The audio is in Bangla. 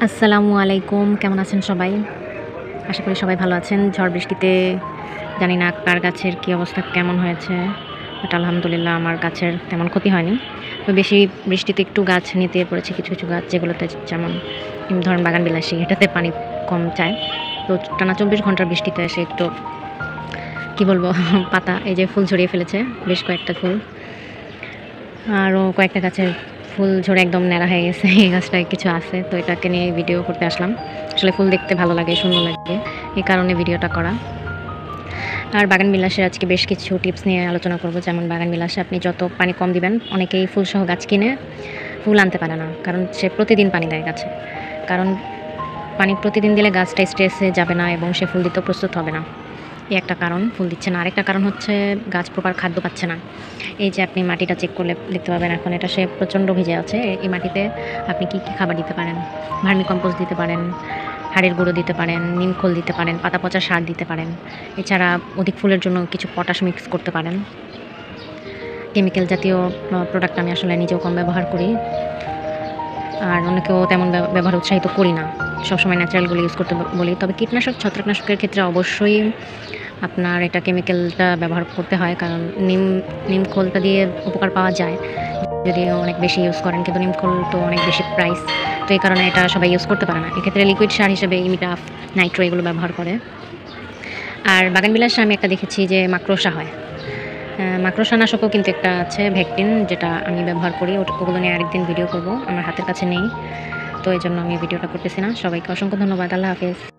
আসসালামু আলাইকুম, কেমন আছেন সবাই? আশা করি সবাই ভালো আছেন। ঝড় বৃষ্টিতে জানি না কার গাছের কী অবস্থা কেমন হয়েছে। বাট আলহামদুলিল্লাহ আমার গাছের তেমন ক্ষতি হয়নি। তো বেশি বৃষ্টিতে একটু গাছ নিতে পড়েছে কিছু গাছ যেগুলোতে যেমন ধরেন বাগানবিলাসী এটাতে পানি কম চায়। তো টানা ২৪ ঘন্টার বৃষ্টিতে এসে একটু কী বলবো পাতা এই যে ফুল ঝরিয়ে ফেলেছে বেশ কয়েকটা ফুল। আরও কয়েকটা গাছের ফুল ঝরে একদম ন্যাড়া হয়ে গেছে। এই গাছটায় কিছু আছে। তো এটাকে নিয়ে ভিডিও করতে আসলাম। আসলে ফুল দেখতে ভালো লাগে, সুন্দর লাগে। এই কারণে ভিডিওটা করা। আর বাগানবিলাসের আজকে বেশ কিছু টিপস নিয়ে আলোচনা করব। যেমন বাগানবিলাসে আপনি যত পানি কম দিবেন, অনেকেই ফুলসহ গাছ কিনে ফুল আনতে পারে না। কারণ সে প্রতিদিন পানি দেয় গাছে। কারণ পানি প্রতিদিন দিলে গাছটা স্ট্রেসে যাবে না এবং সে ফুল দিতেও প্রস্তুত হবে না। এই একটা কারণ ফুল দিচ্ছে না। আরেকটা কারণ হচ্ছে গাছ প্রপার খাদ্য পাচ্ছে না। এই যে আপনি মাটিটা চেক করলে দেখতে পাবেন এখন এটা সে প্রচণ্ড ভিজে আছে। এই মাটিতে আপনি কি খাবার দিতে পারেন? ভার্মি কম্পোস্ট দিতে পারেন, হাড়ের গুঁড়ো দিতে পারেন, নিমখোল দিতে পারেন, পাতা পচা সার দিতে পারেন। এছাড়া অধিক ফুলের জন্য কিছু পটাশ মিক্স করতে পারেন। কেমিক্যাল জাতীয় প্রোডাক্ট আমি আসলে নিজেও কম ব্যবহার করি। আর অনেকেও তেমন ব্যবহার উৎসাহিত করি না। সবসময় ন্যাচারালগুলো ইউজ করতে বলি। তবে কীটনাশক, ছত্রাকনাশকের ক্ষেত্রে অবশ্যই আপনার এটা কেমিক্যালটা ব্যবহার করতে হয়। কারণ নিম খোলটা দিয়ে উপকার পাওয়া যায় যদিও অনেক বেশি ইউজ করেন, কিন্তু নিম খোল তো অনেক বেশি প্রাইস। তো এই কারণে এটা সবাই ইউজ করতে পারে না। এক্ষেত্রে লিকুইড সার হিসেবে ইমিটাফ, নাইট্রো এগুলো ব্যবহার করে। আর বাগানবিলাসে আমি একটা দেখেছি যে মাকড়সা হয়। মাকড়সা নাশকও কিন্তু একটা আছে ভ্যাকটিন, যেটা আমি ব্যবহার করি। ওগুলো নিয়ে আরেকদিন ভিডিও করব। আমার হাতের কাছে নেই, তো এই জন্য আমি ভিডিওটা করতেছি না। সবাইকে অসংখ্য ধন্যবাদ। আল্লাহ হাফেজ।